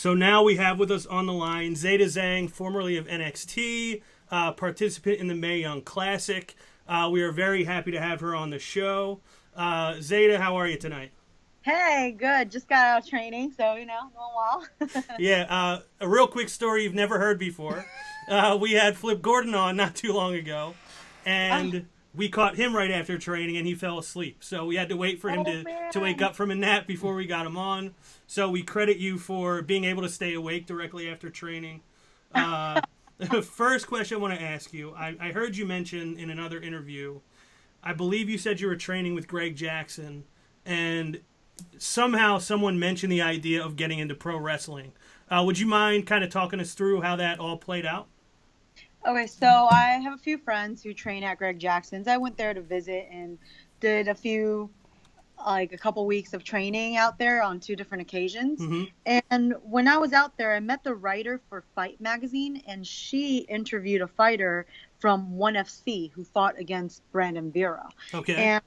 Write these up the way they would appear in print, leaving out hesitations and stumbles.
So now we have with us on the line Zeda Zhang, formerly of NXT, participant in the Mae Young Classic. We are very happy to have her on the show. Zeda, how are you tonight? Hey, good. Just got out of training, so, going well. Yeah, a real quick story you've never heard before. We had Flip Gordon on not too long ago, and we caught him right after training, and he fell asleep. So we had to wait for him to wake up from a nap before we got him on. So we credit you for being able to stay awake directly after training. The first question I want to ask you, I heard you mention in another interview, I believe you said you were training with Greg Jackson, and somehow someone mentioned the idea of getting into pro wrestling. Would you mind kind of talking us through how that all played out? Okay, so I have a few friends who train at Greg Jackson's. I went there to visit and did a couple weeks of training out there on two different occasions. Mm-hmm. And when I was out there, I met the writer for Fight Magazine, and she interviewed a fighter from 1FC who fought against Brandon Vera. Okay. And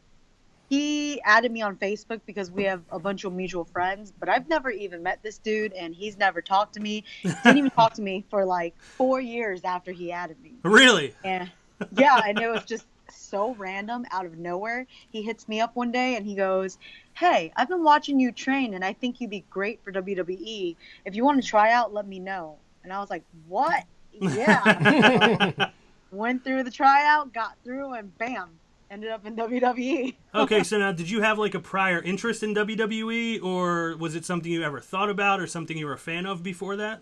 he added me on Facebook because we have a bunch of mutual friends, but I've never even met this dude, and he's never talked to me. He didn't even talk to me for like 4 years after he added me. Really? And yeah, and it was just so random out of nowhere. He hits me up one day and he goes, "Hey, I've been watching you train, and I think you'd be great for WWE. If you want to try out, let me know." And I was like, "What?" Yeah. So, went through the tryout, got through, and bam, ended up in WWE. Okay, so now did you have like a prior interest in WWE, or was it something you ever thought about or something you were a fan of before that?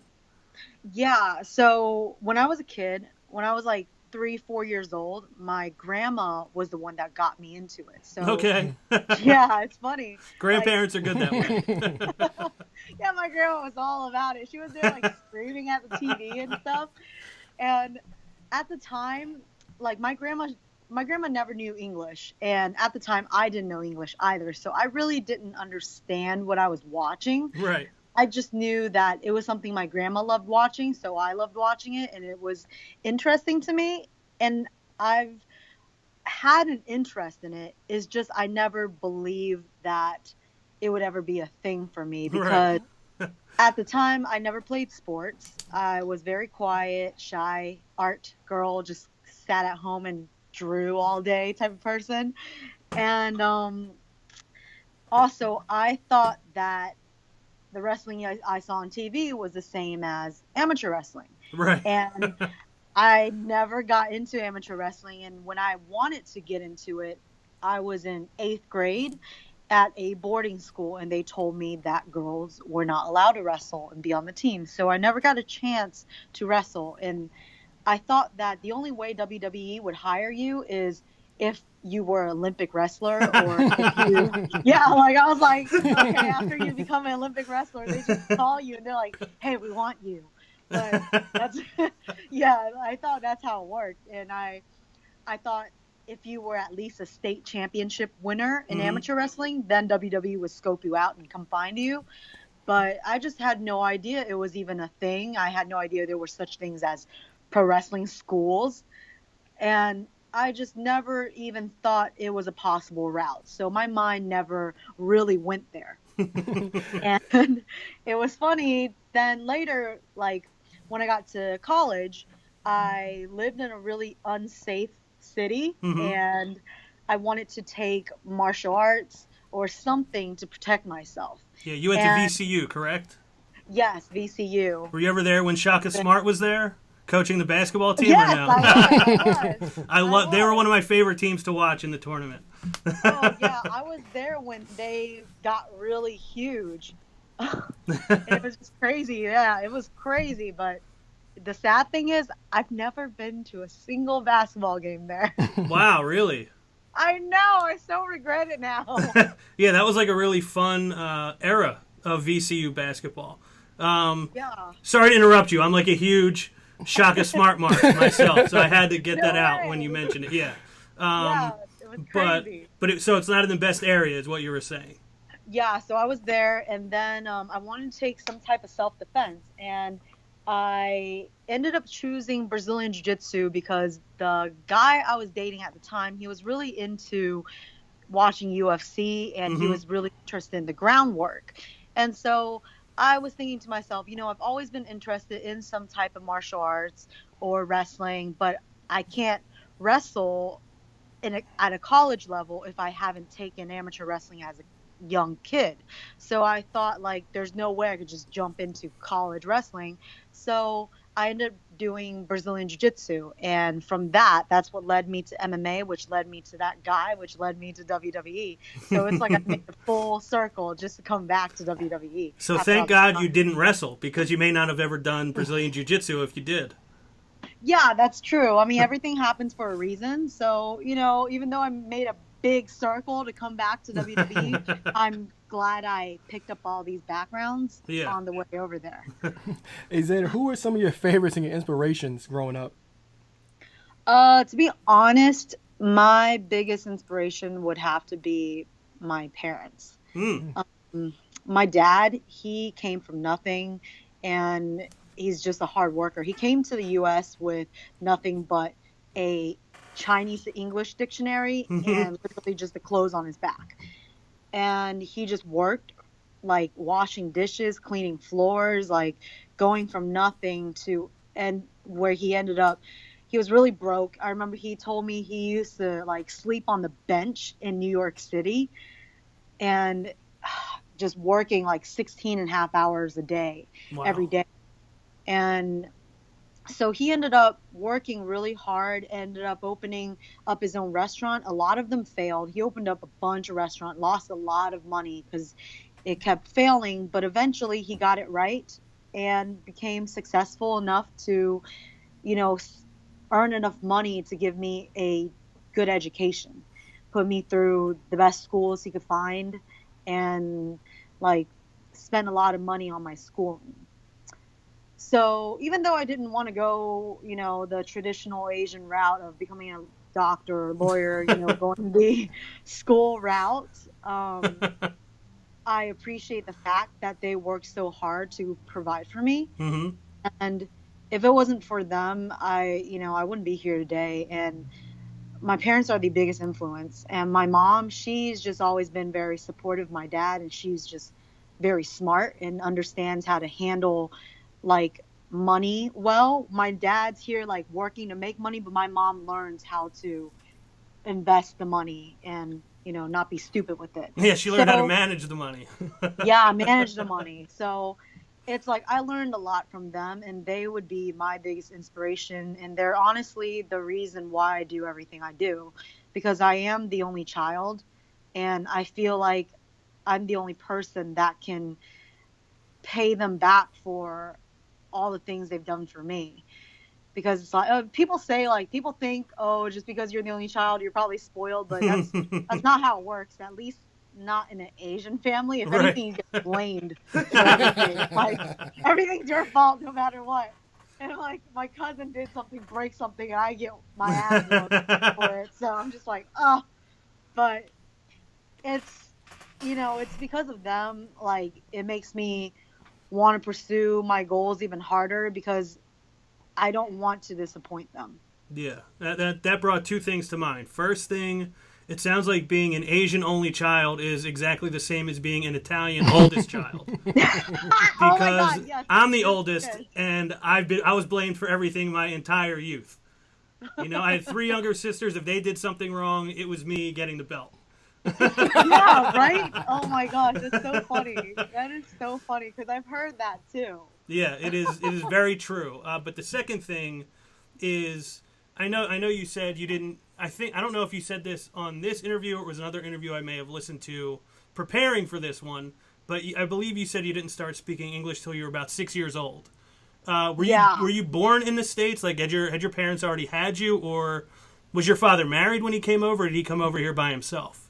Yeah, so when I was a kid, when I was like 3, 4 years old, my grandma was the one that got me into it. So Okay. yeah, it's funny. Grandparents are good that way. Yeah, my grandma was all about it. She was there like screaming at the TV and stuff. And at the time, like my grandma never knew English, and at the time I didn't know English either, so I really didn't understand what I was watching. Right. I just knew that it was something my grandma loved watching, so I loved watching it, and it was interesting to me, and I've had an interest in it. It's just I never believed that it would ever be a thing for me because Right. at the time I never played sports. I was very quiet, shy, art girl, just sat at home and drew all day type of person. And also, I thought that the wrestling I saw on TV was the same as amateur wrestling. Right. And I never got into amateur wrestling. And when I wanted to get into it, I was in 8th grade at a boarding school, and they told me that girls were not allowed to wrestle and be on the team. So I never got a chance to wrestle. And I thought that the only way WWE would hire you is if you were an Olympic wrestler, or if you, yeah, like I was like, okay, after you become an Olympic wrestler, they just call you and they're like, "Hey, we want you." But that's, yeah, I thought that's how it worked. And I thought if you were at least a state championship winner in Mm-hmm. amateur wrestling, then WWE would scope you out and come find you. But I just had no idea it was even a thing. I had no idea there were such things as pro wrestling schools, and I just never even thought it was a possible route. So my mind never really went there. And it was funny. Then later, like when I got to college, I lived in a really unsafe city, Mm-hmm. and I wanted to take martial arts or something to protect myself. Yeah, you went to And VCU, correct? yes, VCU. Were you ever there when Shaka Smart was there, coaching the basketball team, or Yes, no? I was. I love. They were one of my favorite teams to watch in the tournament. Oh yeah, I was there when they got really huge. It was just crazy. Yeah, it was crazy. But the sad thing is, I've never been to a single basketball game there. Wow, really? I know. I so regret it now. Yeah, that was like a really fun era of VCU basketball. Yeah. Sorry to interrupt you. I'm like a huge Shaka Smart mark myself, so I had to get No that out way. when you mentioned it. Yeah. Yeah, it was But crazy. so it's not in the best area, is what you were saying. Yeah, so I was there, and then I wanted to take some type of self-defense, and I ended up choosing Brazilian Jiu-Jitsu because the guy I was dating at the time, he was really into watching UFC, and he Mm-hmm. was really interested in the groundwork. And so I was thinking to myself, I've always been interested in some type of martial arts or wrestling, but I can't wrestle at a college level if I haven't taken amateur wrestling as a young kid. So I thought like there's no way I could just jump into college wrestling. So I ended up doing Brazilian Jiu-Jitsu, and from that's what led me to MMA, which led me to that guy, which led me to WWE. So it's like I made a full circle just to come back to WWE. So After thank God you didn't wrestle, because you may not have ever done Brazilian Jiu-Jitsu if you did. Yeah, that's true. I mean, everything happens for a reason. So, even though I made a big circle to come back to WWE, I'm glad I picked up all these backgrounds Yeah. on the way over there. Hey, Zeda, who are some of your favorites and your inspirations growing up? To be honest, my biggest inspiration would have to be my parents. Mm. My dad, he came from nothing, and he's just a hard worker. He came to the US with nothing but a Chinese to English dictionary and literally just the clothes on his back. And he just worked like washing dishes, cleaning floors, like going from nothing to, and where he ended up, he was really broke. I remember he told me he used to like sleep on the bench in New York City and just working like 16 and a half hours a day, Wow. every day. And so he ended up working really hard, ended up opening up his own restaurant. A lot of them failed. He opened up a bunch of restaurants, lost a lot of money because it kept failing, but eventually he got it right and became successful enough to, earn enough money to give me a good education, put me through the best schools he could find, and like spend a lot of money on my schooling. So even though I didn't want to go, the traditional Asian route of becoming a doctor or lawyer, going the school route, I appreciate the fact that they worked so hard to provide for me. Mm-hmm. And if it wasn't for them, I wouldn't be here today. And my parents are the biggest influence. And my mom, she's just always been very supportive of my dad, and she's just very smart and understands how to handle like money well. My dad's here like working to make money, but my mom learns how to invest the money and not be stupid with it. Yeah, she learned how to manage the money. Yeah, manage the money. So it's like I learned a lot from them, and they would be my biggest inspiration, and they're honestly the reason why I do everything I do, because I am the only child, and I feel like I'm the only person that can pay them back for all the things they've done for me. Because it's like people think, oh, just because you're the only child you're probably spoiled, but that's not how it works, at least not in an Asian family. If anything, you get blamed for everything. Like everything's your fault no matter what. And like my cousin did something, break something, and I get my ass whooped for it. So I'm just like, but it's it's because of them. Like it makes me want to pursue my goals even harder because I don't want to disappoint them. Yeah, that brought two things to mind. First thing, it sounds like being an Asian only child is exactly the same as being an Italian oldest child. Because yes, I'm the oldest, and I was blamed for everything my entire youth. I had 3 younger sisters. If they did something wrong, it was me getting the belt. Yeah, right? Oh my gosh, that's so funny. That is so funny because I've heard that too. Yeah, it is very true. But the second thing is, I know you said you didn't. I don't know if you said this on this interview or it was another interview I may have listened to preparing for this one. But I believe you said you didn't start speaking English till you were about 6 years old. Were you born in the States? Like, had your parents already had you, or was your father married when he came over? Or did he come over here by himself?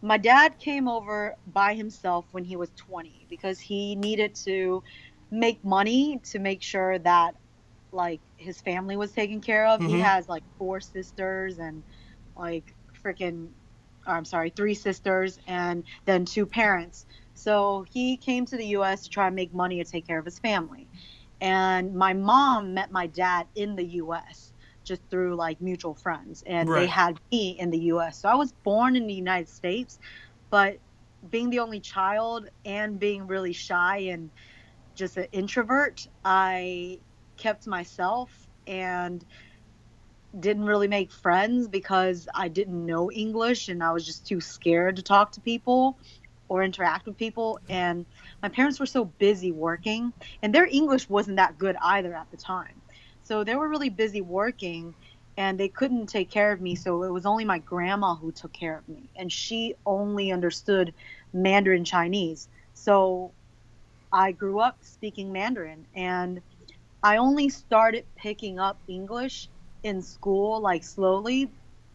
My dad came over by himself when he was 20 because he needed to make money to make sure that like his family was taken care of. He has like 4 sisters and like 3 sisters and then 2 parents. So he came to the US to try and make money to take care of his family. And my mom met my dad in the US just through like mutual friends, and they had me in the US. So I was born in the United States, but being the only child and being really shy and just an introvert. I kept to myself and didn't really make friends because I didn't know English and I was just too scared to talk to people or interact with people. And my parents were so busy working, and their English wasn't that good either at the time. So they were really busy working and they couldn't take care of me. So it was only my grandma who took care of me, and she only understood Mandarin Chinese. So I grew up speaking Mandarin, and I only started picking up English in school, like slowly,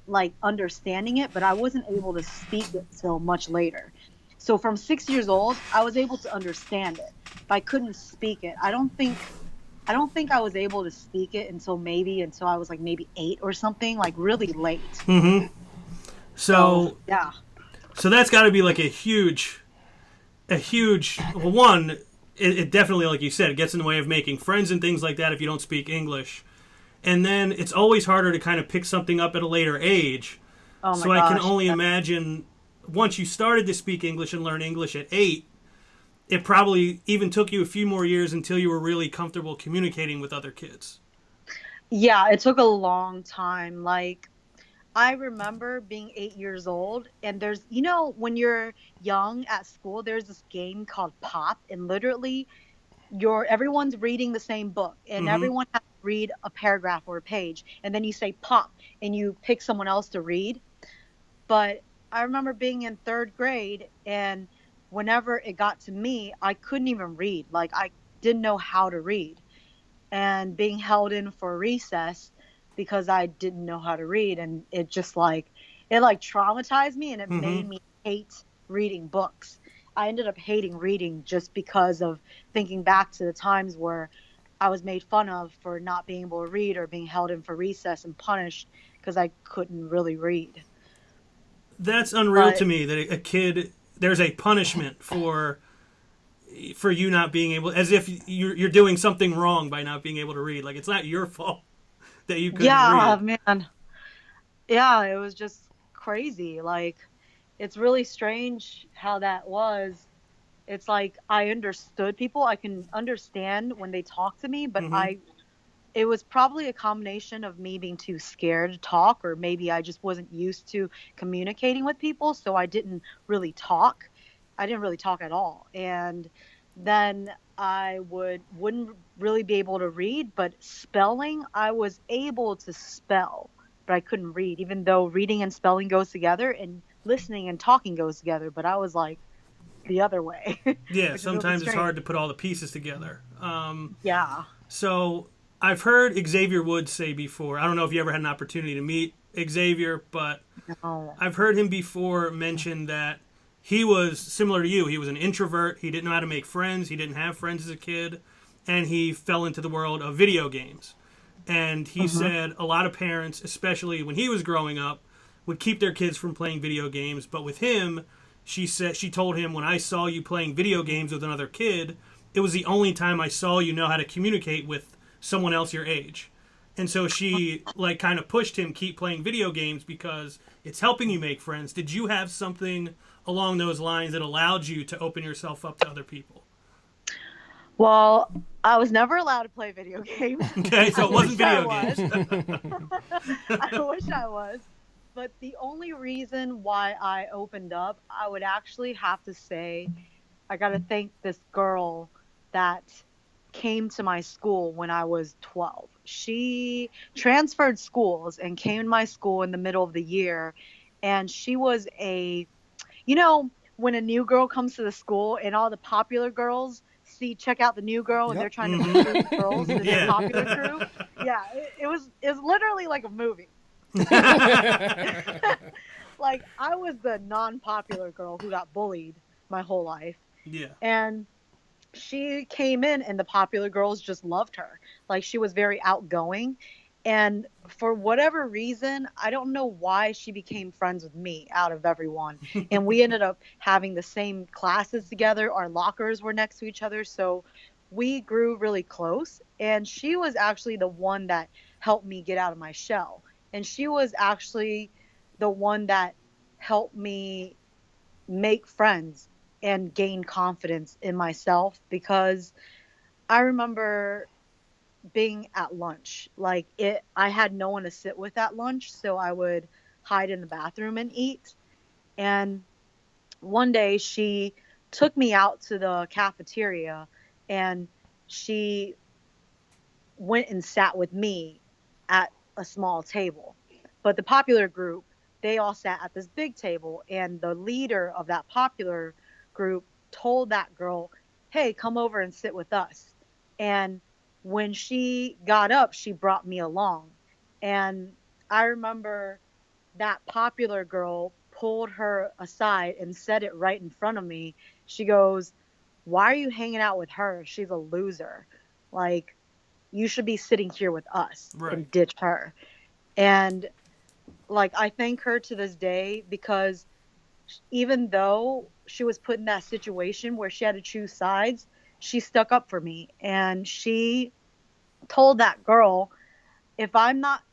like understanding it, but I wasn't able to speak it till much later. So from 6 years old, I was able to understand it, but I couldn't speak it. I don't think I was able to speak it until I was like maybe 8 or something, like really late. So So yeah. so that's got to be like a huge well, one. It definitely, like you said, it gets in the way of making friends and things like that if you don't speak English. And then it's always harder to kind of pick something up at a later age. Oh my So I can gosh. only imagine once you started to speak English and learn English at 8, it probably even took you a few more years until you were really comfortable communicating with other kids. Yeah, it took a long time. Like I remember being 8 years old, and when you're young at school, there's this game called Pop, and literally, everyone's reading the same book, and Mm-hmm. everyone has to read a paragraph or a page, and then you say Pop, and you pick someone else to read. But I remember being in third grade, and whenever it got to me, I couldn't even read. Like I didn't know how to read, and being held in for recess because I didn't know how to read, and it traumatized me, and it Mm-hmm. made me hate reading books. I ended up hating reading just because of thinking back to the times where I was made fun of for not being able to read or being held in for recess and punished because I couldn't really read. That's unreal But to me that a kid there's a punishment for you not being able, as if you're doing something wrong by not being able to read. Like it's not your fault that you couldn't yeah, read. man. Yeah, it was just crazy. Like it's really strange how that was. It's like I understood people. I can understand when they talk to me, but Mm-hmm. it was probably a combination of me being too scared to talk, or maybe I just wasn't used to communicating with people, so I didn't really talk. I didn't really talk at all. And then I wouldn't really be able to read, but spelling, I was able to spell, but I couldn't read, even though reading and spelling goes together and listening and talking goes together, but I was like the other way, Yeah, which is really sometimes it's hard strange. to put all the pieces together. Yeah. So I've heard Xavier Woods say before. I don't know if you ever had an opportunity to meet Xavier, but No. I've heard him before mention that he was similar to you. He was an introvert. He didn't know how to make friends. He didn't have friends as a kid, and he fell into the world of video games. And he Hmm. said a lot of parents, especially when he was growing up, would keep their kids from playing video games. But with him, she told him, when I saw you playing video games with another kid, it was the only time I saw you know how to communicate with someone else your age. And so she like kind of pushed him keep playing video games because it's helping you make friends. Did you have something along those lines that allowed you to open yourself up to other people? Well, I was never allowed to play video games. Okay, so I it wasn't wish I video games. was. I wish I was. But the only reason why I opened up, I would actually have to say, I got to thank this girl that came to my school when I was 12. She transferred schools and came to my school in the middle of the year. And she was when a new girl comes to the school and all the popular girls check out the new girl and they're Yep. trying to Mm-hmm. recruit girls in their Yeah. popular crew. Yeah, it was literally like a movie. Like I was the non-popular girl who got bullied my whole life. Yeah. And she came in and the popular girls just loved her. Like she was very outgoing. And for whatever reason, I don't know why she became friends with me out of everyone. And we ended up having the same classes together. Our lockers were next to each other. So we grew really close. And she was actually the one that helped me get out of my shell. And she was actually the one that helped me make friends and gain confidence in myself because I remember being at lunch. Like I had no one to sit with at lunch, so I would hide in the bathroom and eat. And one day she took me out to the cafeteria and she went and sat with me at a small table. But the popular group, they all sat at this big table, and the leader of that popular group told that girl, "Hey, come over and sit with us." And when she got up, she brought me along. And I remember that popular girl pulled her aside and said it right in front of me. She goes, "Why are you hanging out with her? She's a loser. Like, you should be sitting here with us," Right. and ditch her. And like, I thank her to this day because even though she was put in that situation where she had to choose sides, she stuck up for me. And she told that girl, if I'm not,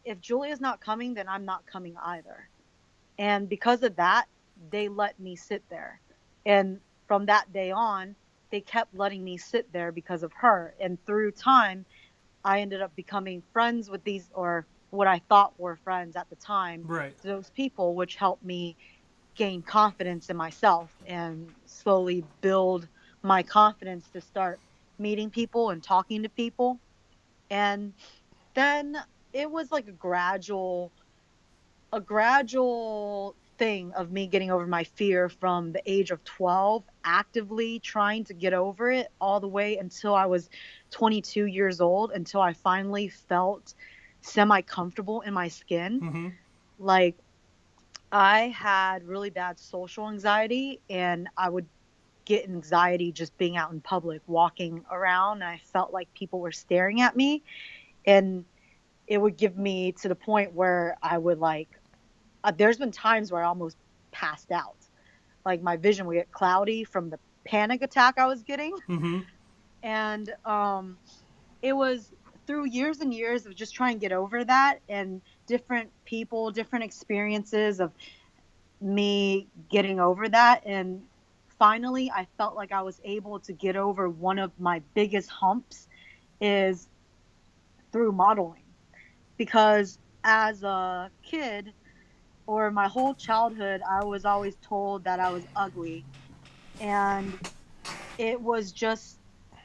if Julia's not coming, then I'm not coming either. And because of that, they let me sit there. And from that day on, they kept letting me sit there because of her. And through time, I ended up becoming friends with these, or what I thought were friends at the time, Right. those people, which helped me gain confidence in myself and slowly build my confidence to start meeting people and talking to people. And then it was like a gradual thing of me getting over my fear from the age of 12, actively trying to get over it all the way until I was 22 years old, until I finally felt semi comfortable in my skin. Mm-hmm. Like, I had really bad social anxiety, and I would get anxiety just being out in public, walking around, and I felt like people were staring at me. And it would give me to the point where I would like, there's been times where I almost passed out. Like, my vision would get cloudy from the panic attack I was getting. Mm-hmm. And it was through years and years of just trying to get over that, and different people, different experiences of me getting over that. And finally, I felt like I was able to get over one of my biggest humps is through modeling. Because as a kid, or my whole childhood, I was always told that I was ugly. And it was just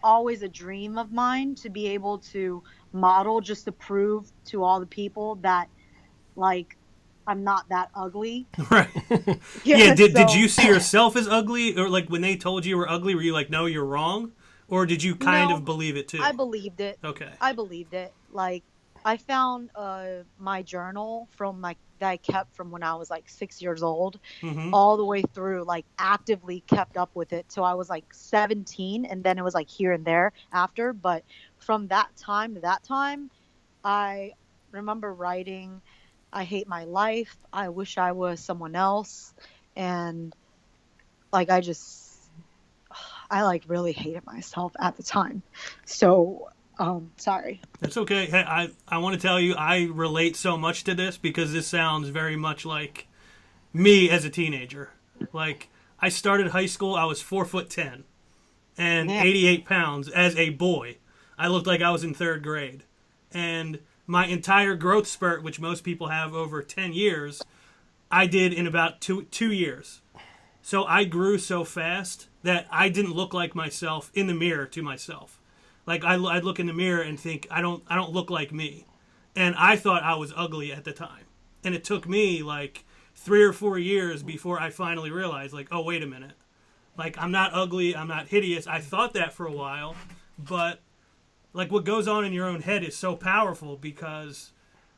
always a dream of mine to be able to model, just to prove to all the people that, like, I'm not that ugly. Right. Yeah. Yeah, Did you so see yourself as ugly, or like when they told you were ugly, were you like, no, you're wrong, or did you kind of no, believe it I too? believed it. Okay. I believed it. Like, I found my journal from like that I kept from when I was like 6 years old, Mm-hmm. all the way through, like actively kept up with it till I was like 17, and then it was like here and there after. But from that time to that time, I remember writing, "I hate my life. I wish I was someone else." And like, I like really hated myself at the time. So, sorry. That's okay. Hey, I want to tell you, I relate so much to this because this sounds very much like me as a teenager. Like, I started high school, I was 4'10" and Man, 88 pounds as a boy. I looked like I was in third grade. And my entire growth spurt, which most people have over 10 years, I did in about two years. So I grew so fast that I didn't look like myself in the mirror to myself. Like, I'd look in the mirror and think I don't look like me, and I thought I was ugly at the time. And it took me like 3 or 4 years before I finally realized, like, oh, wait a minute, like, I'm not ugly, I'm not hideous. I thought that for a while, but like, what goes on in your own head is so powerful because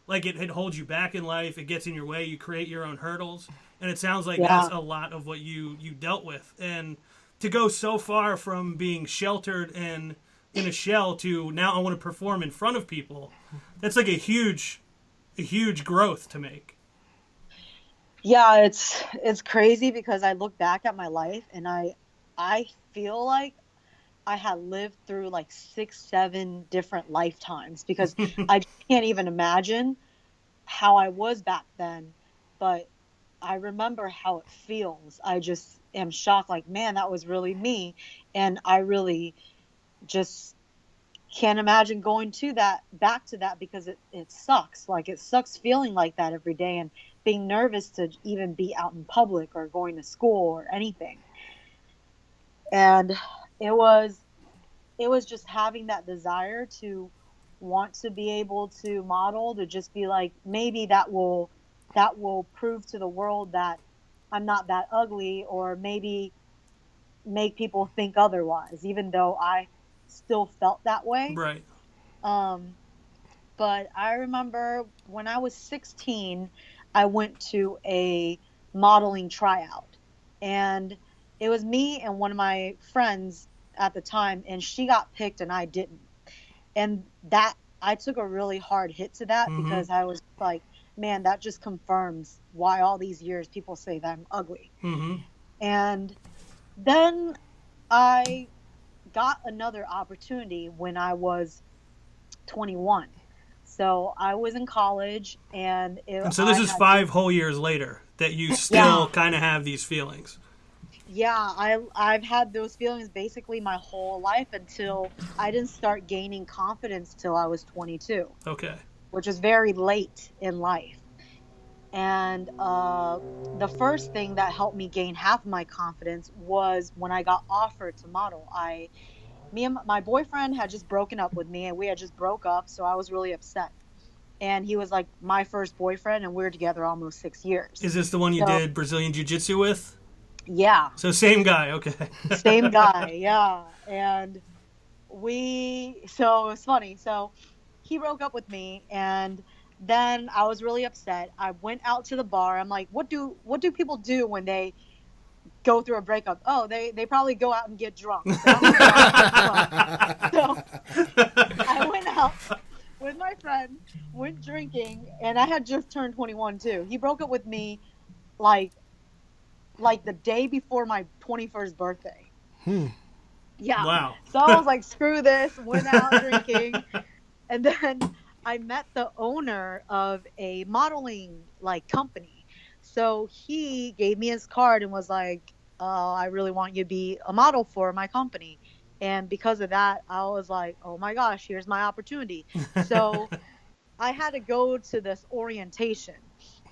like it holds you back in life, it gets in your way, you create your own hurdles, and it sounds like that's yeah. a lot of what you dealt with. And to go so far from being sheltered and in a shell to now I want to perform in front of people, that's like a huge growth to make. Yeah, it's crazy because I look back at my life, and I feel like I had lived through like 6, 7 different lifetimes, because I can't even imagine how I was back then. But I remember how it feels. I just am shocked, like, man, that was really me. And I really just can't imagine going to that back to that because it sucks. Like it sucks feeling like that every day and being nervous to even be out in public or going to school or anything. And it was it was just having that desire to want to be able to model, to just be like, maybe that will prove to the world that I'm not that ugly, or maybe make people think otherwise, even though I still felt that way. Right. Um, but I remember when I was 16, I went to a modeling tryout. And it was me and one of my friends at the time, and she got picked and I didn't. And that I took a really hard hit to that Mm-hmm. because I was like, man, that just confirms why all these years people say that I'm ugly. Mm-hmm. And then I got another opportunity when I was 21. So I was in college, and And so I this is had just, 5 whole years later that you yeah, still kind of have these feelings. yeah, I've had those feelings basically my whole life until I didn't start gaining confidence till I was 22, Okay. which is very late in life. And the first thing that helped me gain half of my confidence was when I got offered to model. Me and my boyfriend had just broken up with me, and we had just broke up, so I was really upset. And he was like my first boyfriend, and we were together almost 6 years. Is this the one you So did Brazilian Jiu Jitsu with? yeah, So same guy. Okay. same guy, yeah. And so it was funny. So he broke up with me, and then I was really upset. I went out to the bar. I'm like, what do people do when they go through a breakup? Oh, they probably go out and get drunk. So I'm gonna go out and get drunk. So I went out with my friend, went drinking, and I had just turned 21 too. He broke up with me like the day before my 21st birthday. Yeah. Wow. So I was like, screw this, went out drinking. And then I met the owner of a modeling like company. So he gave me his card and was like, I really want you to be a model for my company. And because of that, I was like, oh my gosh, here's my opportunity. So I had to go to this orientation,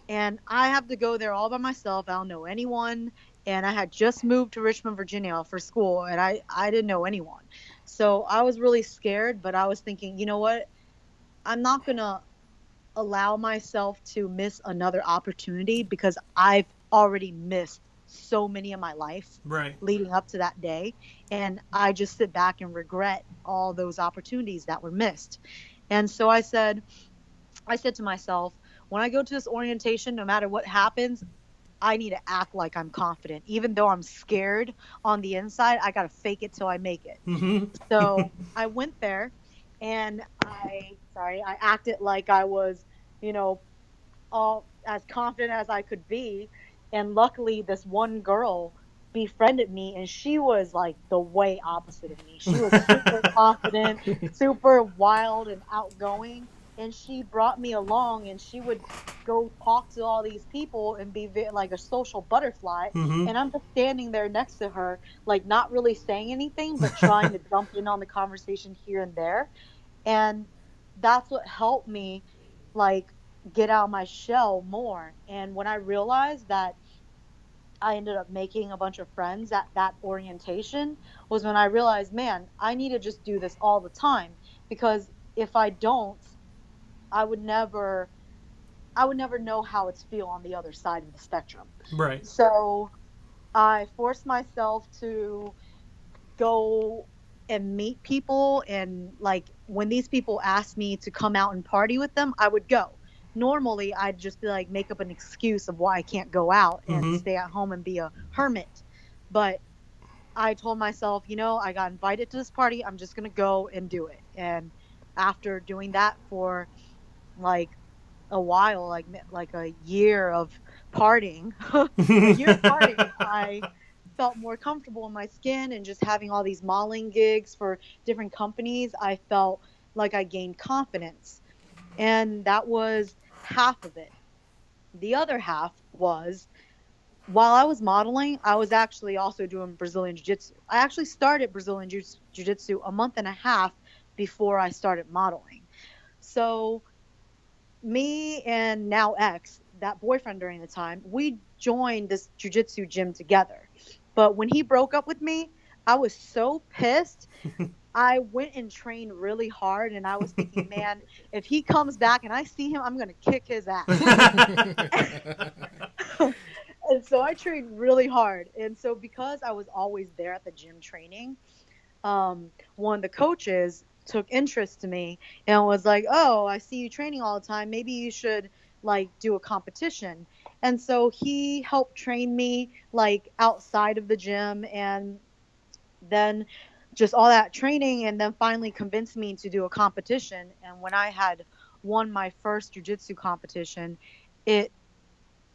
and I have to go there all by myself. I don't know anyone. And I had just moved to Richmond, Virginia for school, and I didn't know anyone. So I was really scared, but I was thinking, you know what? I'm not going to allow myself to miss another opportunity because I've already missed so many in my life Right. leading up to that day. And I just sit back and regret all those opportunities that were missed. And so I said to myself, when I go to this orientation, no matter what happens, I need to act like I'm confident. Even though I'm scared on the inside, I got to fake it till I make it. Mm-hmm. So I went there, and I acted like I was, you know, all as confident as I could be. And luckily, this one girl befriended me, and she was like the way opposite of me. She was super confident, super wild and outgoing. And she brought me along, and she would go talk to all these people and be like a social butterfly. Mm-hmm. And I'm just standing there next to her, like not really saying anything, but trying to jump in on the conversation here and there. And that's what helped me like get out of my shell more. And when I realized that I ended up making a bunch of friends at that orientation was when I realized, man, I need to just do this all the time, because if I don't, I would never know how it's feel on the other side of the spectrum. Right. So I forced myself to go and meet people, and like when these people asked me to come out and party with them, I would go. Normally I'd just be like make up an excuse of why I can't go out and Mm-hmm. stay at home and be a hermit. But I told myself, I got invited to this party, I'm just going to go and do it. And after doing that for like a while, like a year of partying, I felt more comfortable in my skin, and just having all these modeling gigs for different companies, I felt like I gained confidence. And that was half of it. The other half was while I was modeling, I was actually also doing Brazilian Jiu-Jitsu. I actually started Brazilian Jiu-Jitsu a month and a half before I started modeling. So me and now ex, that boyfriend during the time, we joined this Jiu-Jitsu gym together. But when he broke up with me, I was so pissed. I went and trained really hard, and I was thinking, man, if he comes back and I see him, I'm going to kick his ass. And so I trained really hard. And so because I was always there at the gym training, one of the coaches took interest to me and was like, "Oh, I see you training all the time. Maybe you should like do a competition." And so he helped train me like outside of the gym, and then just all that training, and then finally convinced me to do a competition. And when I had won my first jiu-jitsu competition, it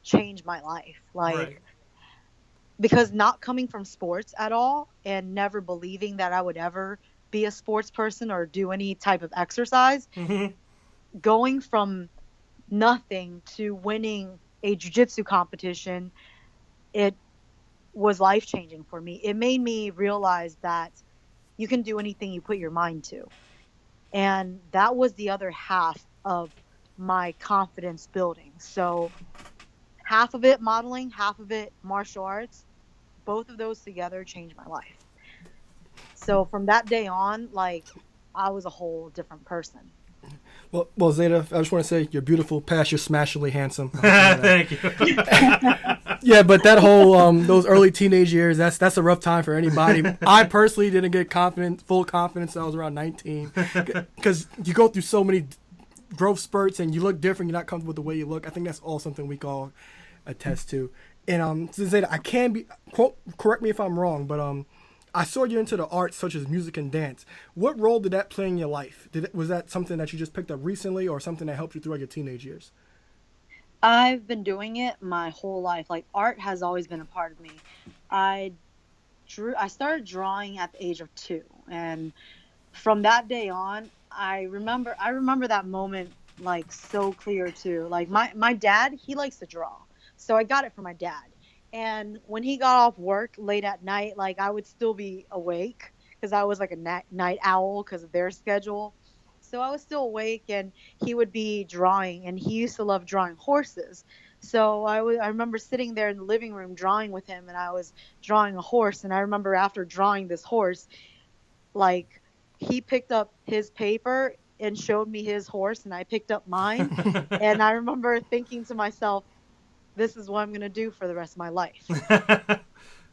changed my life. Like, Right. because not coming from sports at all and never believing that I would ever be a sports person or do any type of exercise, Mm-hmm. going from nothing to winning a jiu-jitsu competition, it was life-changing for me. It made me realize that you can do anything you put your mind to. And that was the other half of my confidence building. So half of it modeling, half of it martial arts, both of those together changed my life. So from that day on, like, I was a whole different person. Well, Zeta, I just want to say you're beautiful, past you're smashingly handsome. Thank you. Yeah, but that whole those early teenage years, that's a rough time for anybody. I personally didn't get full confidence until I was around 19, because you go through so many growth spurts and you look different. You're not comfortable with the way you look. I think that's all something we can all attest to. And Zeta, I can be correct me if I'm wrong, but I saw you into the arts such as music and dance. What role did that play in your life? Was that something that you just picked up recently, or something that helped you throughout your teenage years? I've been doing it my whole life. Like, art has always been a part of me. I I started drawing at the age of 2, and from that day on, I remember that moment like so clear too. Like, my dad, he likes to draw. So I got it from my dad. And when he got off work late at night, like, I would still be awake because I was like a night owl because of their schedule. So I was still awake, and he would be drawing, and he used to love drawing horses. So I remember sitting there in the living room drawing with him, and I was drawing a horse. And I remember after drawing this horse, like, he picked up his paper and showed me his horse, and I picked up mine. And I remember thinking to myself, this is what I'm going to do for the rest of my life.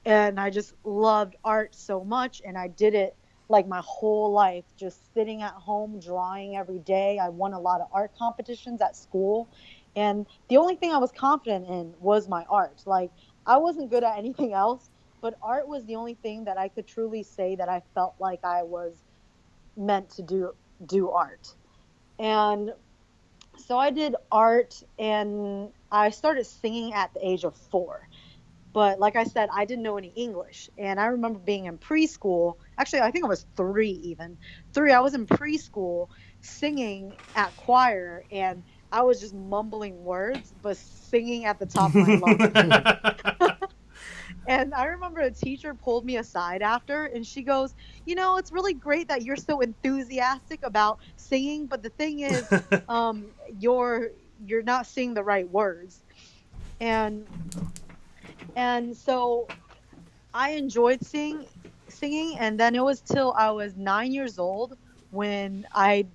And I just loved art so much, and I did it like my whole life, just sitting at home drawing every day. I won a lot of art competitions at school, and the only thing I was confident in was my art. Like, I wasn't good at anything else, but art was the only thing that I could truly say that I felt like I was meant to do art. And so I did art, and I started singing at the age of 4. But like I said, I didn't know any English. And I remember being in preschool. Actually, I think I was 3 even. 3, I was in preschool singing at choir, and I was just mumbling words, but singing at the top of my lungs. And I remember a teacher pulled me aside after, and she goes, it's really great that you're so enthusiastic about singing, but the thing is, you're not saying the right words. And so I enjoyed singing, and then it was till I was 9 years old when I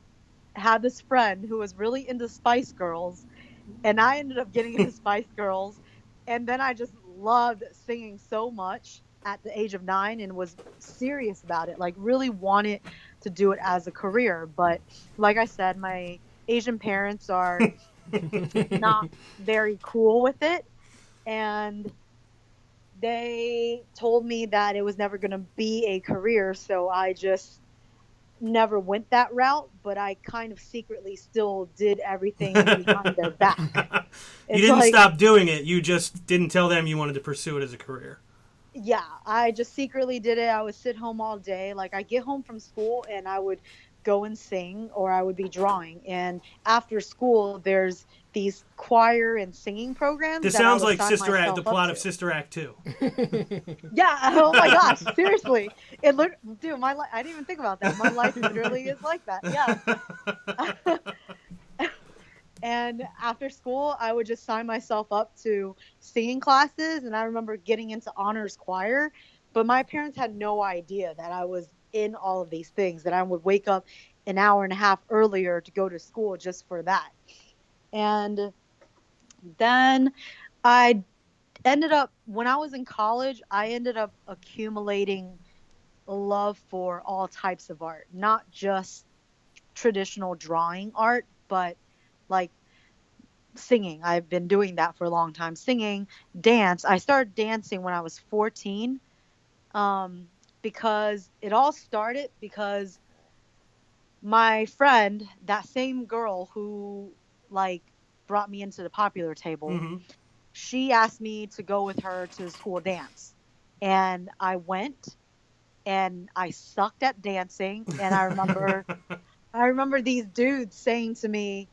had this friend who was really into Spice Girls, and I ended up getting into Spice Girls, and then I just loved singing so much at the age of 9 and was serious about it, like really wanted to do it as a career. But like I said, my Asian parents are not very cool with it, and they told me that it was never going to be a career, so I just never went that route, but I kind of secretly still did everything behind their back. You didn't stop doing it. You just didn't tell them you wanted to pursue it as a career. Yeah, I just secretly did it. I would sit home all day. Like, I get home from school and I would go and sing or I would be drawing. And after school, there's these choir and singing programs. This that I sounds would like sign Sister Act, myself the up plot of to. Sister Act 2. Yeah. Oh my gosh. Seriously. Dude, I didn't even think about that. My life literally is like that. Yeah. And after school, I would just sign myself up to singing classes. And I remember getting into honors choir, but my parents had no idea that I was in all of these things, that I would wake up an hour and a half earlier to go to school just for that. And then I ended up, when I was in college, I ended up accumulating a love for all types of art, not just traditional drawing art, but like singing. I've been doing that for a long time. Singing, dance. I started dancing when I was 14, because it all started because my friend, that same girl who like brought me into the popular table, Mm-hmm. she asked me to go with her to the school dance. And I went, and I sucked at dancing. And I remember these dudes saying to me,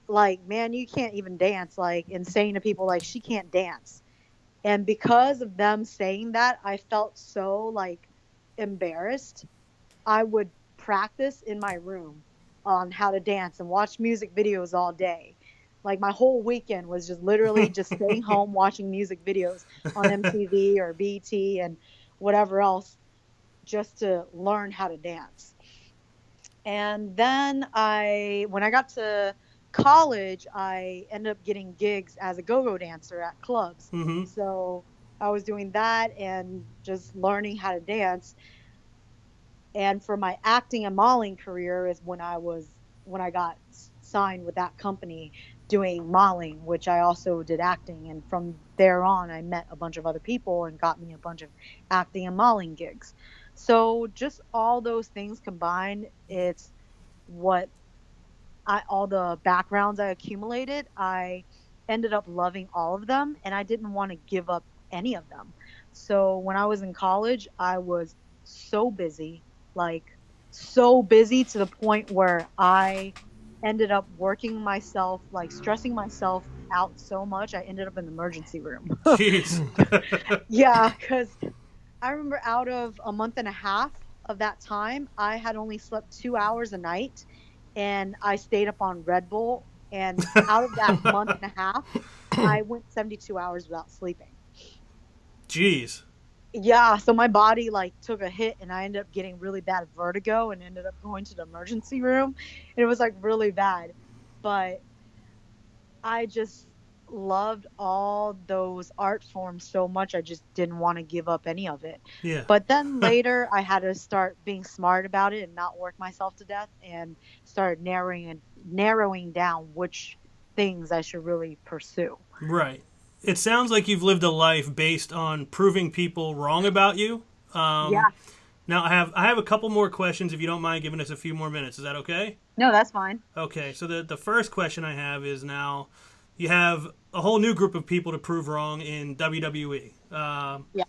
like, man, you can't even dance, like, and saying to people like she can't dance. And because of them saying that, I felt so like embarrassed. I would practice in my room on how to dance and watch music videos all day. Like my whole weekend was just literally just staying home watching music videos on MTV or BT and whatever else, just to learn how to dance. And then when I got to college, I ended up getting gigs as a go-go dancer at clubs. Mm-hmm. So I was doing that and just learning how to dance. And for my acting and modeling career is when I got signed with that company doing modeling, which I also did acting. And from there on, I met a bunch of other people and got me a bunch of acting and modeling gigs. So just all those things combined, it's what all the backgrounds I accumulated, I ended up loving all of them, and I didn't want to give up any of them. So when I was in college, I was so busy, like so busy to the point where I ended up working myself, like stressing myself out so much, I ended up in the emergency room. Jeez. Yeah, because I remember out of a month and a half of that time, I had only slept 2 hours a night, and I stayed up on Red Bull. And out of that month and a half, I went 72 hours without sleeping. Jeez. Yeah, so my body like took a hit, and I ended up getting really bad vertigo and ended up going to the emergency room. And it was like really bad. But I just loved all those art forms so much. I just didn't want to give up any of it. Yeah. But then later I had to start being smart about it and not work myself to death, and start narrowing down which things I should really pursue. Right. It sounds like you've lived a life based on proving people wrong about you. Yeah. Now I have a couple more questions if you don't mind giving us a few more minutes. Is that okay? No, that's fine. Okay. So the first question I have is, now you have a whole new group of people to prove wrong in WWE. Yeah.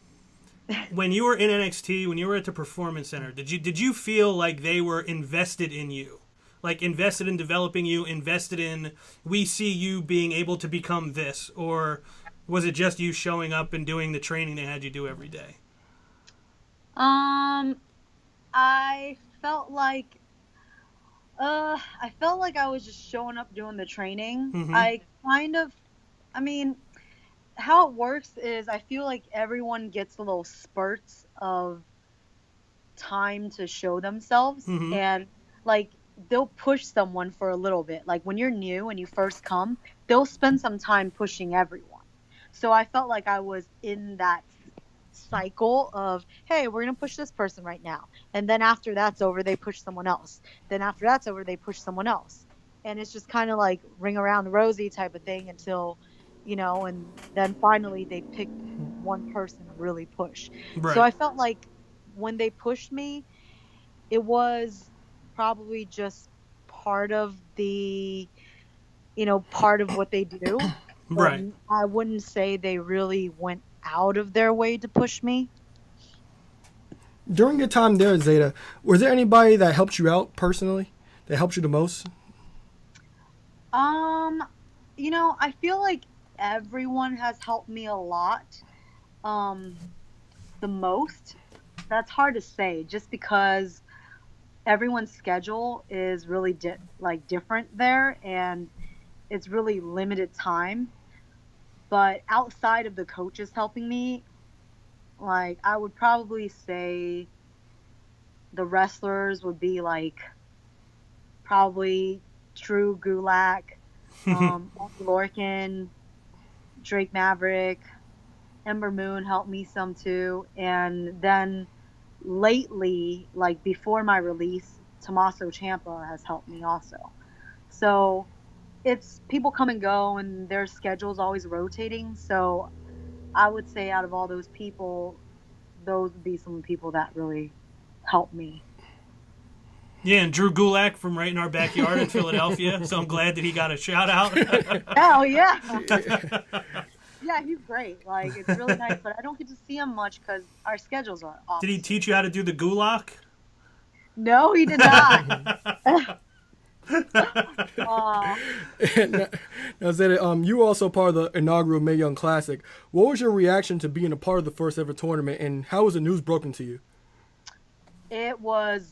When you were in NXT, when you were at the Performance Center, did you feel like they were invested in you? Like invested in developing you, invested in, we see you being able to become this? Or was it just you showing up and doing the training they had you do every day? I felt like I was just showing up doing the training. Mm-hmm. I mean, how it works is I feel like everyone gets little spurts of time to show themselves. Mm-hmm. And like they'll push someone for a little bit. Like when you're new and you first come, they'll spend some time pushing everyone. So I felt like I was in that cycle of, hey, we're going to push this person right now. And then after that's over, they push someone else. Then after that's over, they push someone else. And it's just kind of like ring around the rosy type of thing until, and then finally they pick one person to really push. Right. So I felt like when they pushed me, it was probably just part of part of what they do. Right. I wouldn't say they really went out of their way to push me. During your time there, Zeta, was there anybody that helped you out personally? That helped you the most? Um, I feel like everyone has helped me a lot. Um, the most. That's hard to say, just because everyone's schedule is really different there, and it's really limited time. But outside of the coaches helping me, like I would probably say the wrestlers would be like probably True Gulak, Marky Lorcan, Drake Maverick, Ember Moon helped me some too. And then lately, like before my release, Tommaso Ciampa has helped me also. So it's people come and go and their schedule's always rotating. So I would say out of all those people, those would be some people that really helped me. Yeah, and Drew Gulak from right in our backyard in Philadelphia. So I'm glad that he got a shout out. Hell yeah. Yeah, he's great. Like, it's really nice, but I don't get to see him much because our schedules are off. Did he teach you how to do the gulak? No, he did not. Now, Zeta, you were also part of the inaugural Mae Young Classic. What was your reaction to being a part of the first ever tournament, and how was the news broken to you? It was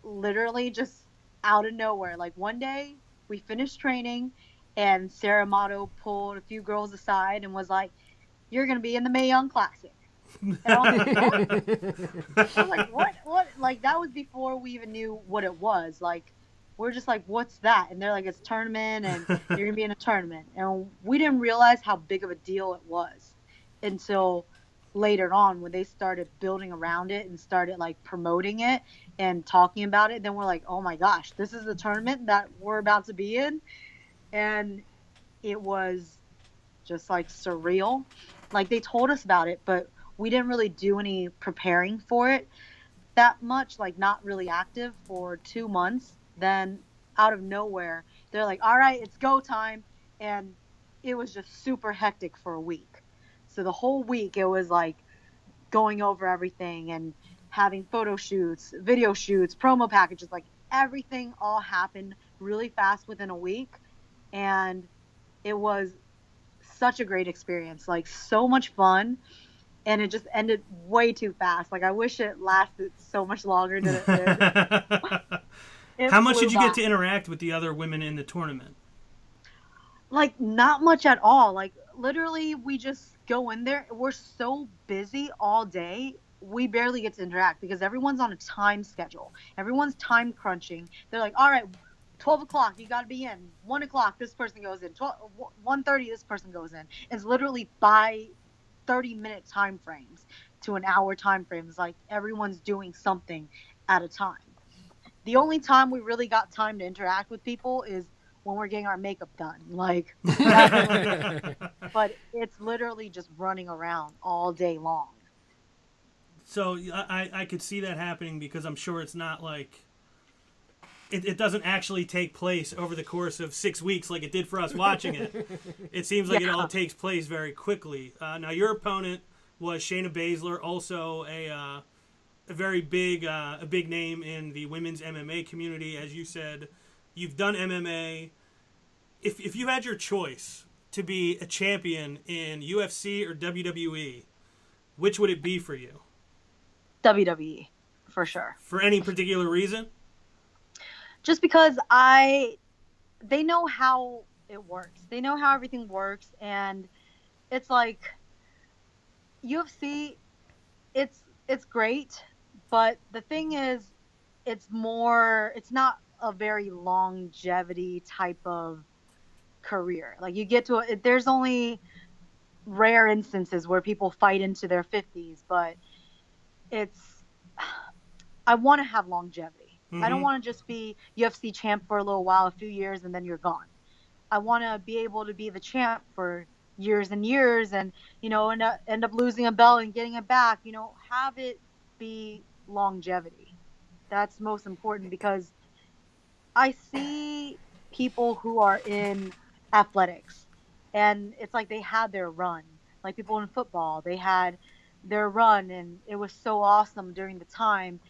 literally just out of nowhere. Like one day we finished training and Sarah Amato pulled a few girls aside and was like, "You're going to be in the Mae Young Classic." And I was like, what? I was like, what? Like, that was before we even knew what it was. Like, we're just like, what's that? And they're like, it's a tournament and you're going to be in a tournament. And we didn't realize how big of a deal it was until later on when they started building around it and started like promoting it and talking about it. Then we're like, oh my gosh, this is the tournament that we're about to be in. And it was just like surreal. Like, they told us about it, but we didn't really do any preparing for it that much, like not really active for 2 months. Then out of nowhere, they're like, all right, it's go time. And it was just super hectic for a week. So the whole week it was like going over everything and having photo shoots, video shoots, promo packages, like everything all happened really fast within a week. And it was such a great experience, like so much fun. And it just ended way too fast. Like, I wish it lasted so much longer than it did. How much did you get to interact with the other women in the tournament? Like, not much at all. Like, literally, we just go in there. We're so busy all day. We barely get to interact because everyone's on a time schedule. Everyone's time crunching. They're like, all right, 12 o'clock, you got to be in. 1 o'clock, this person goes in. 1:30, this person goes in. It's literally by 30-minute time frames to an hour time frames. Like, everyone's doing something at a time. The only time we really got time to interact with people is when we're getting our makeup done. Like, but it's literally just running around all day long. So I could see that happening because I'm sure it's not like it doesn't actually take place over the course of 6 weeks like it did for us watching it. It seems like it all takes place very quickly. Now, your opponent was Shayna Baszler, also a very big name in the women's MMA community. As you said, you've done MMA. If you had your choice to be a champion in UFC or WWE, which would it be for you? WWE, for sure. For any particular reason? Just because they know how it works. They know how everything works, and it's like UFC, it's great, but the thing is, it's not a very longevity type of career. Like, you get to there's only rare instances where people fight into their 50s, but I want to have longevity. I don't want to just be UFC champ for a little while, a few years, and then you're gone. I want to be able to be the champ for years and years and, end up losing a belt and getting it back, have it be longevity. That's most important because I see people who are in athletics and it's like they had their run. Like people in football, they had their run, and it was so awesome during the time.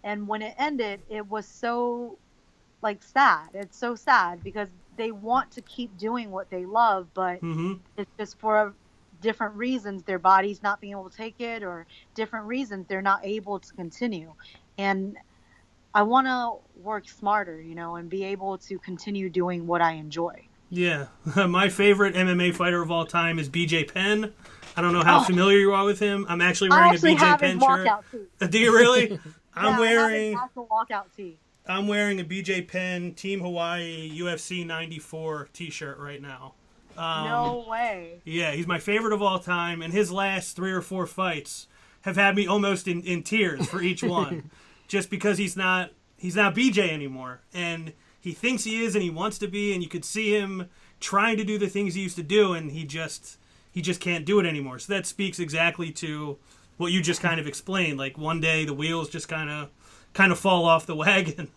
And when it ended, it was so like sad. It's so sad because they want to keep doing what they love, but Mm-hmm. it's just for different reasons their body's not being able to take it, or different reasons they're not able to continue. And I want to work smarter, and be able to continue doing what I enjoy. Yeah. My favorite MMA fighter of all time is BJ Penn. I don't know how Oh, familiar you are with him. I'm actually I wearing a actually BJ have his Penn shirt. walkout tee. Do you really? Yeah, I'm I wearing have his actual walkout tee. I'm wearing a BJ Penn Team Hawaii UFC 94 t-shirt right now. No way. Yeah, he's my favorite of all time, and his last 3 or 4 fights have had me almost in tears for each one, just because he's not BJ anymore, and he thinks he is, and he wants to be, and you could see him trying to do the things he used to do, and he just can't do it anymore. So that speaks exactly to what you just kind of explained. Like one day the wheels just kind of fall off the wagon.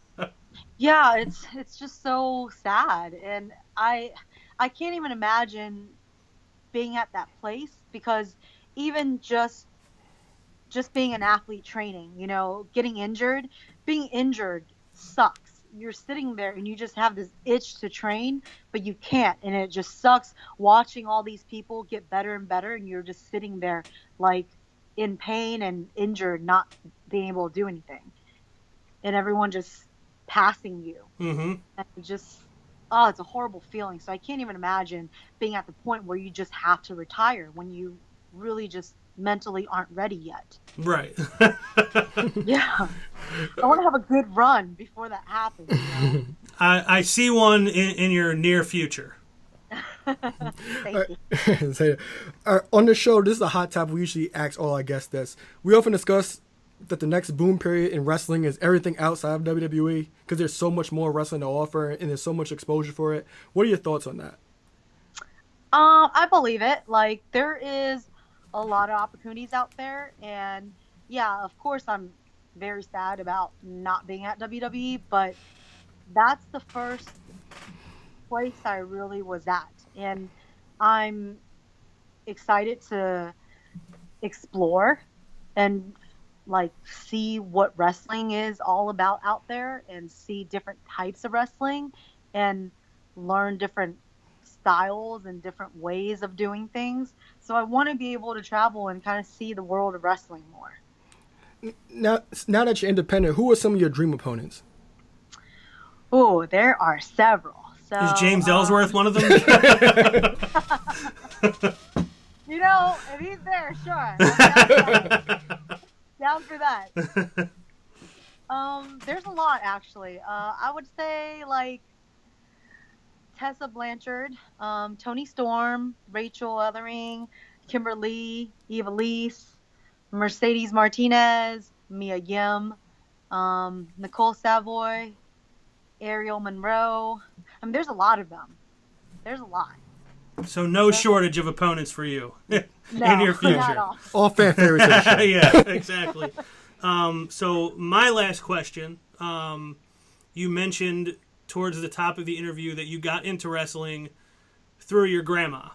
Yeah, it's just so sad, and I can't even imagine being at that place, because even just being an athlete training, getting injured, being injured sucks. You're sitting there and you just have this itch to train, but you can't, and it just sucks watching all these people get better and better, and you're just sitting there like in pain and injured, not being able to do anything, and everyone just passing you. Mm-hmm. And it just, oh, it's a horrible feeling. So I can't even imagine being at the point where you just have to retire when you really just mentally aren't ready yet. Right. Yeah. I want to have a good run before that happens. I see one in your near future. Thank you. So, on the show, this is a hot topic we usually ask all our guests this. We often discuss that the next boom period in wrestling is everything outside of WWE, because there's so much more wrestling to offer and there's so much exposure for it. What are your thoughts on that? I believe it. Like, there is a lot of opportunities out there, and yeah, of course I'm very sad about not being at WWE, but that's the first place I really was at, and I'm excited to explore and like see what wrestling is all about out there, and see different types of wrestling, and learn different styles and different ways of doing things. So I want to be able to travel and kind of see the world of wrestling more. Now that you're independent, who are some of your dream opponents? Oh, there are several. So, Is James Ellsworth one of them? If he's there, sure. Down for that. There's a lot, actually. I would say like Tessa Blanchard, Toni Storm, Rachel Ellering, Kimberly, Eva Lise, Mercedes Martinez, Mia Yim, Nicole Savoy, Ariel Monroe. I mean, there's a lot of them. There's a lot. So no shortage of opponents for you in No, your not future. All fan favorites of the show. Yeah, exactly. So my last question, you mentioned towards the top of the interview that you got into wrestling through your grandma.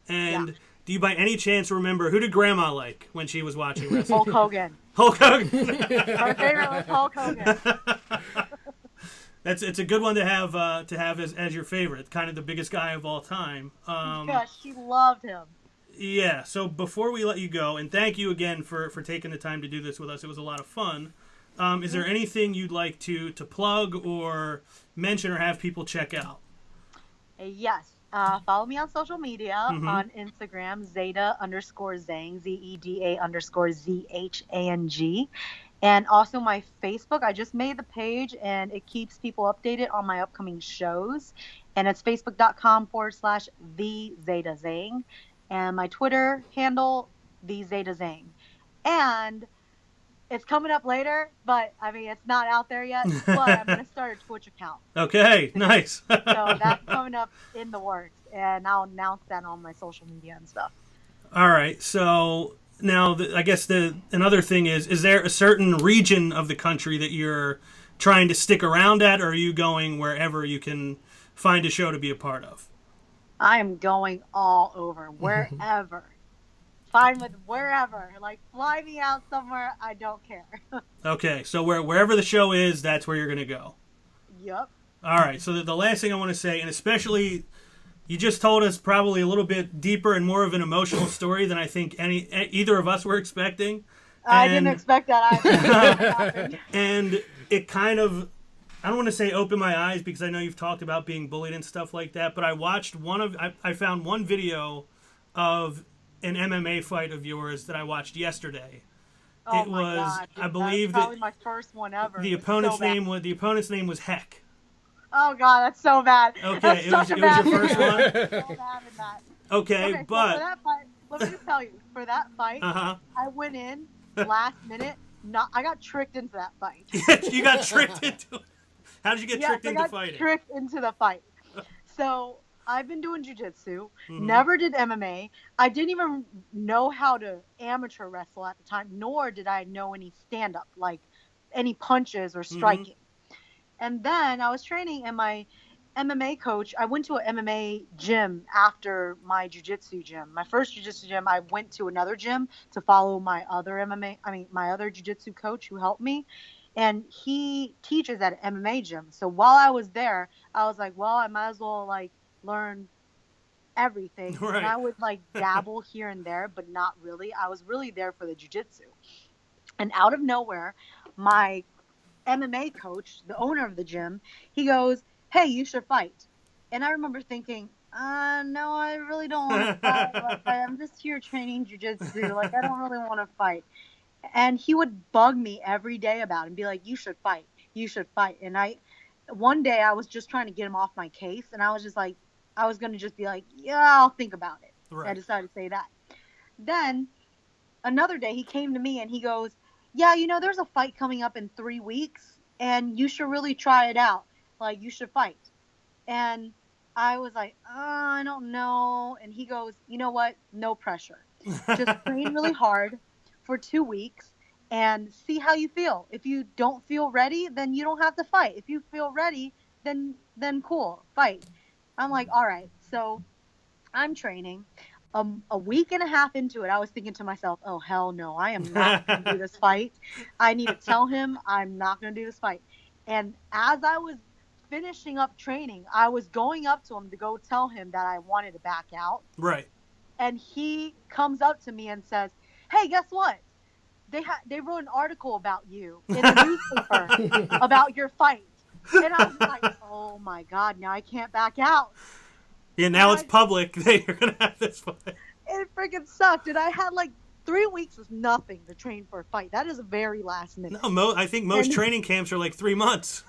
And do you by any chance remember, who did grandma like when she was watching wrestling? Hulk Hogan. Hulk Hogan. Her favorite was Hulk Hogan. It's a good one to have as your favorite, kind of the biggest guy of all time. Yeah, she loved him. Yeah, so before we let you go, and thank you again for taking the time to do this with us. It was a lot of fun. Is there anything you'd like to plug or mention or have people check out? Yes. Follow me on social media on Instagram, Zeda_Zhang, ZEDA_ZHANG. And also my Facebook. I just made the page, and it keeps people updated on my upcoming shows. And it's facebook.com/the Zeda Zhang. And my Twitter handle, the Zeda Zhang. And it's coming up later, but I mean, it's not out there yet. But I'm going to start a Twitch account. Okay, nice. So that's coming up in the works, and I'll announce that on my social media and stuff. All right, so now I guess another thing is there a certain region of the country that you're trying to stick around at, or are you going wherever you can find a show to be a part of? I am going all over, wherever. fine with wherever. Like, fly me out somewhere. I don't care. Okay, so wherever the show is, that's where you're going to go. Yep. All right, so the last thing I want to say, and especially you just told us probably a little bit deeper and more of an emotional story than I think either of us were expecting. I didn't expect that either. And it kind of, I don't want to say opened my eyes because I know you've talked about being bullied and stuff like that, but I watched I found one video of an MMA fight of yours that I watched yesterday. Oh It my was, God. I believe That's probably that my first one ever. the It's opponent's so bad. name was Heck. Oh God, that's so bad. Okay, That's it was such a your bad first video. one? So bad in that. Okay, Okay, so but for that fight, let me just tell you, for that fight, uh-huh. I went in last minute. I got tricked into that fight. You got tricked into it. How did you get Yes, tricked I into got fighting? tricked into the fight. So I've been doing jujitsu, Mhm. never did MMA. I didn't even know how to amateur wrestle at the time, nor did I know any stand up, like any punches or striking. And then I was training, and my MMA coach, I went to an MMA gym after my jujitsu gym. My first jujitsu gym, I went to another gym to follow my other my other jujitsu coach who helped me. And he teaches at an MMA gym. So while I was there, I was like, well, I might as well like learn everything. Right. And I would like dabble here and there, but not really. I was really there for the jujitsu. And out of nowhere, my MMA coach, the owner of the gym, he goes, "Hey, you should fight." And I remember thinking, no, I really don't want to fight. Like, I'm just here training jujitsu. Like, I don't really want to fight. And he would bug me every day about it and be like, "You should fight. You should fight." And one day I was just trying to get him off my case, and I was just like, I was going to just be like, "Yeah, I'll think about it." Right. I decided to say that. Then another day he came to me and he goes, "Yeah, there's a fight coming up in 3 weeks and you should really try it out. Like, you should fight." And I was like, I don't know. And he goes, "You know what? No pressure. Just train really hard for 2 weeks and see how you feel. If you don't feel ready, then you don't have to fight. If you feel ready, then cool, fight." I'm like, all right. So I'm training. A week and a half into it, I was thinking to myself, oh, hell no, I am not going to do this fight. I need to tell him I'm not going to do this fight. And as I was finishing up training, I was going up to him to go tell him that I wanted to back out. Right. And he comes up to me and says, "Hey, guess what? They wrote an article about you in the newspaper about your fight." And I was like, oh my God, now I can't back out. Yeah, now it's public that you're going to have this fight. It freaking sucked. And I had like 3 weeks was nothing to train for a fight. That is very last minute. No, I think most training camps are like 3 months.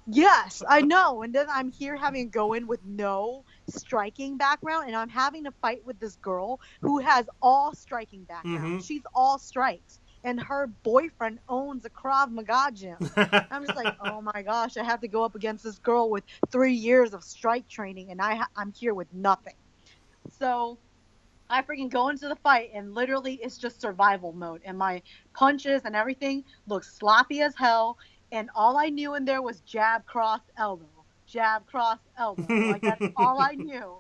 Yes, I know. And then I'm here having to go in with no striking background, and I'm having to fight with this girl who has all striking background. She's all strikes. And her boyfriend owns a Krav Maga gym. I'm just like, oh my gosh, I have to go up against this girl with 3 years of strike training, and I'm here with nothing. So I freaking go into the fight, and literally it's just survival mode. And my punches and everything look sloppy as hell. And all I knew in there was jab, cross, elbow. Jab, cross, elbow. Like, that's all I knew.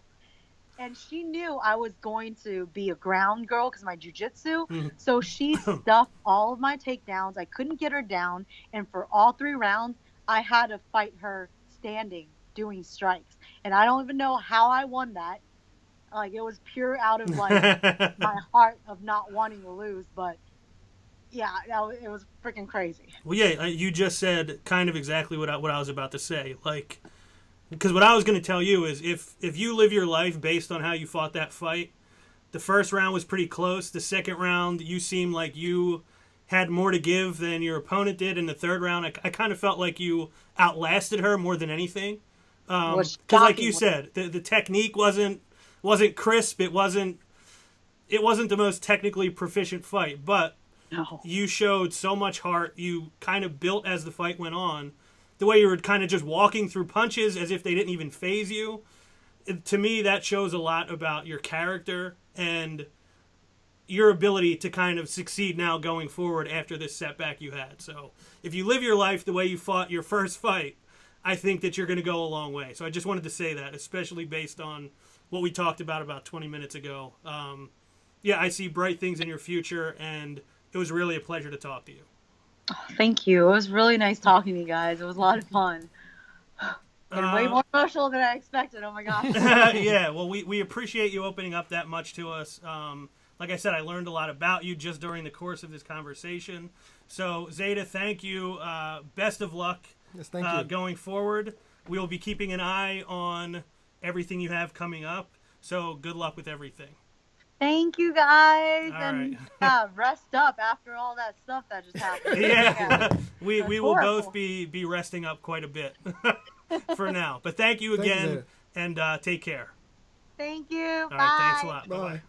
And she knew I was going to be a ground girl because my jujitsu. So she stuffed all of my takedowns. I couldn't get her down. And for all 3 rounds, I had to fight her standing, doing strikes. And I don't even know how I won that. Like, it was pure out of, like, my heart of not wanting to lose. But, yeah, it was freaking crazy. Well, yeah, you just said kind of exactly what I was about to say. Like, because what I was going to tell you is if you live your life based on how you fought that fight, the first round was pretty close. The second round, you seemed like you had more to give than your opponent did. In the third round, I kind of felt like you outlasted her more than anything. Because, like you said, the technique wasn't crisp. It wasn't the most technically proficient fight, but you showed so much heart. You kind of built as the fight went on. The way you were kind of just walking through punches as if they didn't even faze you. To me, that shows a lot about your character and your ability to kind of succeed now going forward after this setback you had. So if you live your life the way you fought your first fight, I think that you're going to go a long way. So I just wanted to say that, especially based on what we talked about 20 minutes ago. yeah, I see bright things in your future, and it was really a pleasure to talk to you. Thank you. It was really nice talking to you guys. It was a lot of fun. And way more emotional than I expected. Oh my gosh. Yeah, well, we appreciate you opening up that much to us. Like I said, I learned a lot about you just during the course of this conversation. So, Zeda, thank you. Best of luck Thank you. going forward. We will be keeping an eye on everything you have coming up. So, good luck with everything. Thank you guys. All and right. rest up after all that stuff that just happened. Yeah, we will horrible. both be resting up quite a bit for now. But thank you again, and take care. Thank you. All Bye. right, thanks a lot. Bye. Bye-bye.